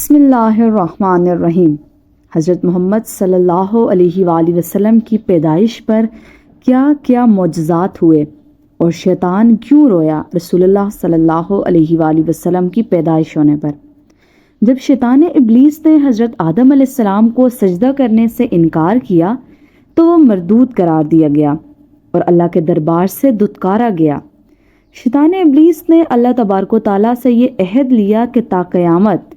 بسم اللہ الرحمن الرحیم۔ حضرت محمد صلی اللہ علیہ وآلہ وسلم کی پیدائش پر کیا کیا معجزات ہوئے اور شیطان کیوں رویا رسول اللہ صلی اللہ علیہ وآلہ وسلم کی پیدائش ہونے پر؟ جب شیطان ابلیس نے حضرت آدم علیہ السلام کو سجدہ کرنے سے انکار کیا تو وہ مردود قرار دیا گیا اور اللہ کے دربار سے دھتکارا گیا۔ شیطان ابلیس نے اللہ تبارک و تعالیٰ سے یہ عہد لیا کہ تا قیامت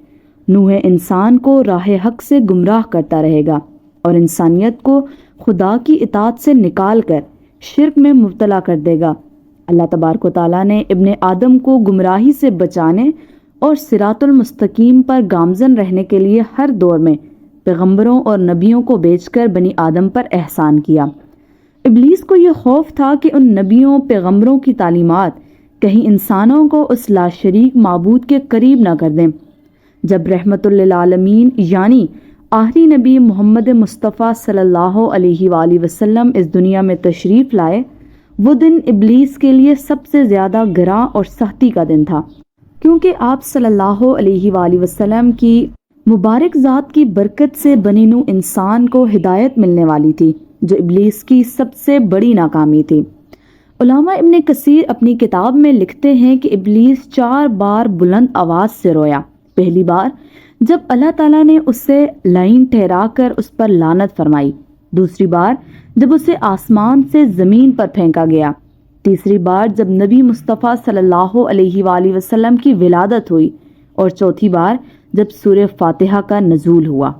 نوح انسان کو راہ حق سے گمراہ کرتا رہے گا اور انسانیت کو خدا کی اطاعت سے نکال کر شرک میں مبتلا کر دے گا۔ اللہ تبارک و تعالیٰ نے ابن آدم کو گمراہی سے بچانے اور صراط المستقیم پر گامزن رہنے کے لیے ہر دور میں پیغمبروں اور نبیوں کو بھیج کر بنی آدم پر احسان کیا۔ ابلیس کو یہ خوف تھا کہ ان نبیوں پیغمبروں کی تعلیمات کہیں انسانوں کو اس لاشریک معبود کے قریب نہ کر دیں۔ جب رحمت للعالمین یعنی آخری نبی محمد مصطفیٰ صلی اللہ علیہ وآلہ وسلم اس دنیا میں تشریف لائے، وہ دن ابلیس کے لیے سب سے زیادہ گراں اور سختی کا دن تھا، کیونکہ آپ صلی اللہ علیہ وآلہ وسلم کی مبارک ذات کی برکت سے بنی نوع انسان کو ہدایت ملنے والی تھی، جو ابلیس کی سب سے بڑی ناکامی تھی۔ علامہ ابن کثیر اپنی کتاب میں لکھتے ہیں کہ ابلیس 4 بار بلند آواز سے رویا۔ پہلی بار جب اللہ تعالیٰ نے اسے لعین ٹھہرا کر اس پر لعنت فرمائی، دوسری بار جب اسے آسمان سے زمین پر پھینکا گیا، تیسری بار جب نبی مصطفیٰ صلی اللہ علیہ وآلہ وسلم کی ولادت ہوئی، اور چوتھی بار جب سورہ فاتحہ کا نزول ہوا۔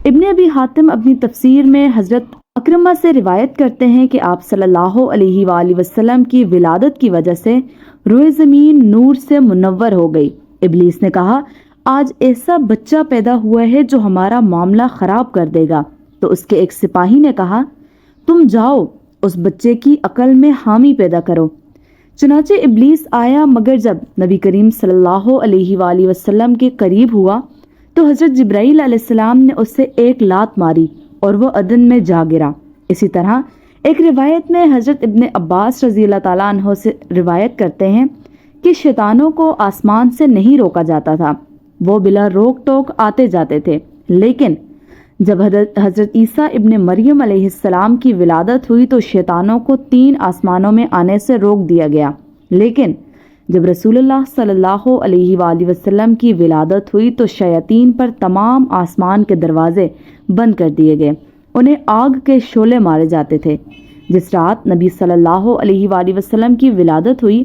ابن ابی حاتم اپنی تفسیر میں حضرت اکرمہ سے روایت کرتے ہیں کہ آپ صلی اللہ علیہ وآلہ وسلم کی ولادت کی وجہ سے روئے زمین نور سے منور ہو گئی۔ ابلیس نے کہا، آج ایسا بچہ پیدا ہوا ہے جو ہمارا معاملہ خراب کر دے گا، تو اس کے ایک سپاہی نے کہا، تم جاؤ اس بچے کی عقل میں حامی پیدا کرو۔ چنانچہ ابلیس آیا، مگر جب نبی کریم صلی اللہ علیہ وآلہ وسلم کے قریب ہوا تو حضرت جبرائیل علیہ السلام نے اسے ایک لات ماری اور وہ عدن میں جا گرا۔ اسی طرح ایک روایت میں حضرت ابن عباس رضی اللہ تعالیٰ عنہ سے روایت کرتے ہیں کہ شیطانوں کو آسمان سے نہیں روکا جاتا تھا، وہ بلا روک ٹوک آتے جاتے تھے، لیکن جب حضرت عیسیٰ ابن مریم علیہ السلام کی ولادت ہوئی تو شیطانوں کو 3 آسمانوں میں آنے سے روک دیا گیا، لیکن جب رسول اللہ صلی اللہ علیہ وآلہ وسلم کی ولادت ہوئی تو شیاطین پر تمام آسمان کے دروازے بند کر دیے گئے، انہیں آگ کے شعلے مارے جاتے تھے۔ جس رات نبی صلی اللہ علیہ وآلہ وسلم کی ولادت ہوئی،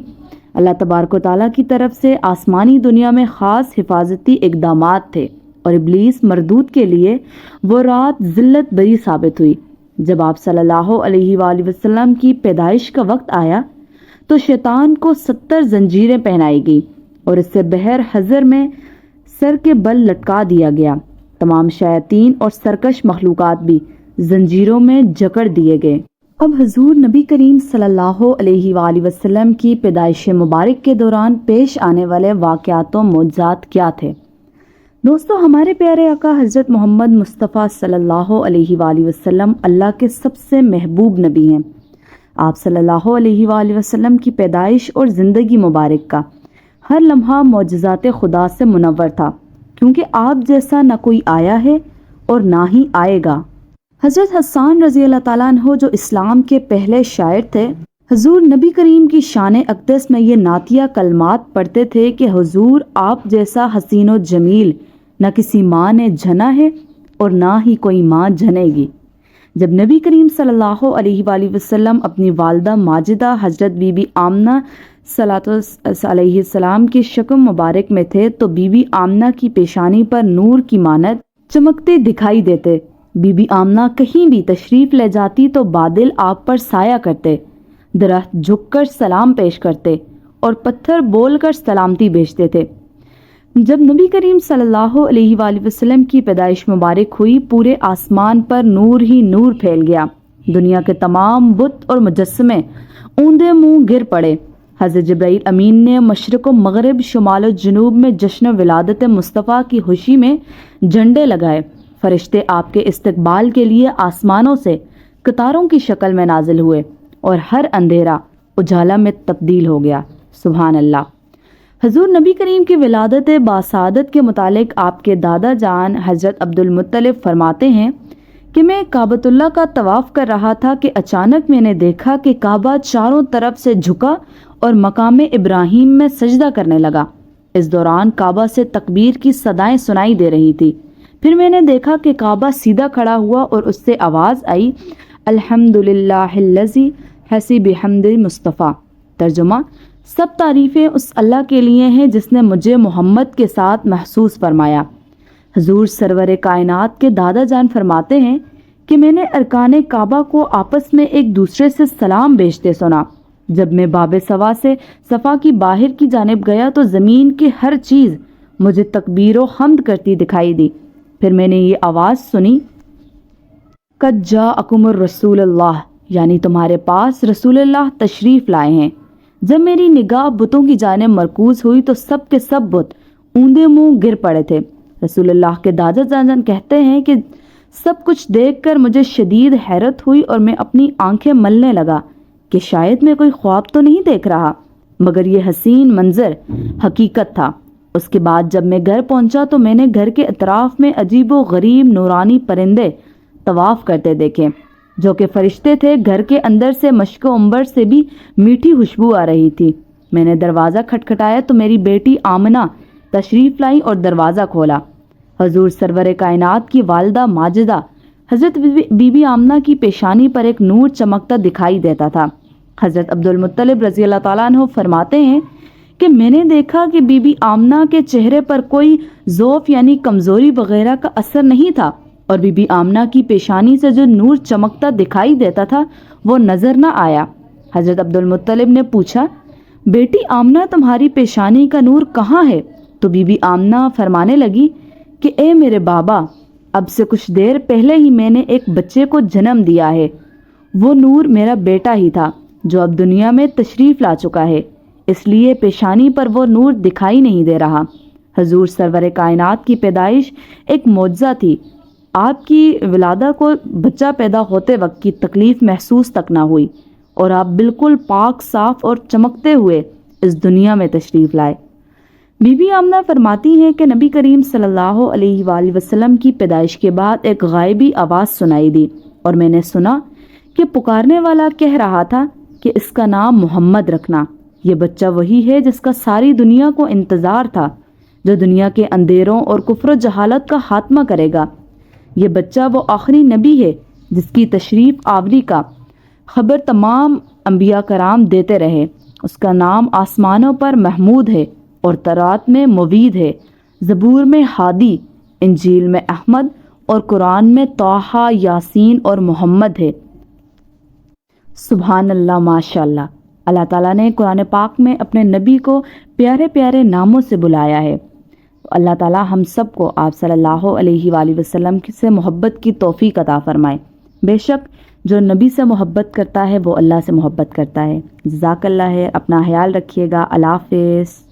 اللہ تبارک و تعالیٰ کی طرف سے آسمانی دنیا میں خاص حفاظتی اقدامات تھے، اور ابلیس مردود کے لیے وہ رات ذلت بری ثابت ہوئی۔ جب آپ صلی اللہ علیہ وآلہ وسلم کی پیدائش کا وقت آیا تو شیطان کو 70 زنجیریں پہنائی گئی اور اس سے بحر حضر میں سر کے بل لٹکا دیا گیا۔ تمام شیاطین اور سرکش مخلوقات بھی زنجیروں میں جکڑ دیے گئے۔ اب حضور نبی کریم صلی اللہ علیہ وآلہ وسلم کی پیدائش مبارک کے دوران پیش آنے والے واقعات و معجزات کیا تھے؟ دوستو، ہمارے پیارے آقا حضرت محمد مصطفیٰ صلی اللہ علیہ وآلہ وسلم اللہ کے سب سے محبوب نبی ہیں۔ آپ صلی اللہ علیہ وآلہ وسلم کی پیدائش اور زندگی مبارک کا ہر لمحہ معجزات خدا سے منور تھا، کیونکہ آپ جیسا نہ کوئی آیا ہے اور نہ ہی آئے گا۔ حضرت حسان رضی اللہ تعالیٰ عنہ جو اسلام کے پہلے شاعر تھے، حضور نبی کریم کی شان اقدس میں یہ نعتیہ کلمات پڑھتے تھے کہ حضور آپ جیسا حسین و جمیل نہ کسی ماں نے جنا ہے اور نہ ہی کوئی ماں جنے گی۔ جب نبی کریم صلی اللہ علیہ وآلہ وسلم اپنی والدہ ماجدہ حضرت بی بی آمنہ علیہ السلام کی شکم مبارک میں تھے تو بی بی آمنہ کی پیشانی پر نور کی مانند چمکتے دکھائی دیتے۔ بی بی آمنہ کہیں بھی تشریف لے جاتی تو بادل آپ پر سایہ کرتے، درخت جھک کر سلام پیش کرتے اور پتھر بول کر سلامتی بھیجتے تھے۔ جب نبی کریم صلی اللہ علیہ وآلہ وسلم کی پیدائش مبارک ہوئی، پورے آسمان پر نور ہی نور پھیل گیا۔ دنیا کے تمام بت اور مجسمے اوندے منہ گر پڑے۔ حضرت جبرائیل امین نے مشرق و مغرب، شمال و جنوب میں جشن ولادت مصطفیٰ کی خوشی میں جھنڈے لگائے۔ فرشتے آپ کے استقبال کے لیے آسمانوں سے قطاروں کی شکل میں نازل ہوئے اور ہر اندھیرا اجالا میں تبدیل ہو گیا۔ سبحان اللہ۔ حضور نبی کریم کی ولادت باسعادت کے متعلق آپ کے دادا جان حضرت عبد المطلب فرماتے ہیں کہ میں کعبۃ اللہ کا طواف کر رہا تھا کہ اچانک میں نے دیکھا کہ کعبہ چاروں طرف سے جھکا اور مقام ابراہیم میں سجدہ کرنے لگا۔ اس دوران کعبہ سے تکبیر کی صدائیں سنائی دے رہی تھی۔ پھر میں نے دیکھا کہ کعبہ سیدھا کھڑا ہوا اور اس سے آواز آئی، الحمدللہ الذی حسی بحمد مصطفیٰ۔ ترجمہ: سب تعریفیں اس اللہ کے لیے ہیں جس نے مجھے محمد کے ساتھ محسوس فرمایا۔ حضور سرور کائنات کے دادا جان فرماتے ہیں کہ میں نے ارکان کعبہ کو آپس میں ایک دوسرے سے سلام بھیجتے سنا۔ جب میں باب صفا سے صفا کی باہر کی جانب گیا تو زمین کی ہر چیز مجھے تکبیر و حمد کرتی دکھائی دی۔ پھر میں نے یہ آواز سنی، قد جاءکم الرسول اللہ، یعنی تمہارے پاس رسول اللہ تشریف لائے ہیں۔ جب میری نگاہ بتوں کی جانب مرکوز ہوئی تو سب کے سب بت اوندے منہ گر پڑے تھے۔ رسول اللہ کے دادا جان کہتے ہیں کہ سب کچھ دیکھ کر مجھے شدید حیرت ہوئی اور میں اپنی آنکھیں ملنے لگا کہ شاید میں کوئی خواب تو نہیں دیکھ رہا، مگر یہ حسین منظر حقیقت تھا۔ اس کے بعد جب میں گھر پہنچا تو میں نے گھر کے اطراف میں عجیب و غریب نورانی پرندے طواف کرتے دیکھے جو کہ فرشتے تھے۔ گھر کے اندر سے مشک و عنبر سے بھی میٹھی خوشبو آ رہی تھی۔ میں نے دروازہ کھٹکھٹایا تو میری بیٹی آمنہ تشریف لائی اور دروازہ کھولا۔ حضور سرور کائنات کی والدہ ماجدہ حضرت بی بی آمنہ کی پیشانی پر ایک نور چمکتا دکھائی دیتا تھا۔ حضرت عبد المطلب رضی اللہ تعالیٰ عنہ فرماتے ہیں کہ میں نے دیکھا کہ بی بی آمنہ کے چہرے پر کوئی ضعف یعنی کمزوری وغیرہ کا اثر نہیں تھا، اور بی بی آمنہ کی پیشانی سے جو نور چمکتا دکھائی دیتا تھا وہ نظر نہ آیا۔ حضرت عبد المطلب نے پوچھا، بیٹی آمنہ تمہاری پیشانی کا نور کہاں ہے؟ تو بی بی آمنہ فرمانے لگی کہ اے میرے بابا، اب سے کچھ دیر پہلے ہی میں نے ایک بچے کو جنم دیا ہے، وہ نور میرا بیٹا ہی تھا جو اب دنیا میں تشریف لا چکا ہے، اس لیے پیشانی پر وہ نور دکھائی نہیں دے رہا۔ حضور سرور کائنات کی پیدائش ایک معجزہ تھی۔ آپ کی ولادہ کو بچہ پیدا ہوتے وقت کی تکلیف محسوس تک نہ ہوئی اور آپ بالکل پاک صاف اور چمکتے ہوئے اس دنیا میں تشریف لائے۔ بی بی آمنہ فرماتی ہیں کہ نبی کریم صلی اللہ علیہ وآلہ وسلم کی پیدائش کے بعد ایک غائبی آواز سنائی دی اور میں نے سنا کہ پکارنے والا کہہ رہا تھا کہ اس کا نام محمد رکھنا۔ یہ بچہ وہی ہے جس کا ساری دنیا کو انتظار تھا، جو دنیا کے اندھیروں اور کفر و جہالت کا خاتمہ کرے گا۔ یہ بچہ وہ آخری نبی ہے جس کی تشریف آوری کا خبر تمام انبیاء کرام دیتے رہے۔ اس کا نام آسمانوں پر محمود ہے اور تورات میں موید ہے، زبور میں ہادی، انجیل میں احمد اور قرآن میں طٰہٰ، یاسین اور محمد ہے۔ سبحان اللہ، ماشاء اللہ۔ اللہ تعالیٰ نے قرآن پاک میں اپنے نبی کو پیارے پیارے ناموں سے بلایا ہے۔ اللہ تعالیٰ ہم سب کو آپ صلی اللہ علیہ وآلہ وسلم سے محبت کی توفیق عطا فرمائے۔ بے شک جو نبی سے محبت کرتا ہے وہ اللہ سے محبت کرتا ہے۔ جزاک اللہ ہے، اپنا خیال رکھیے گا۔ اللہ حافظ۔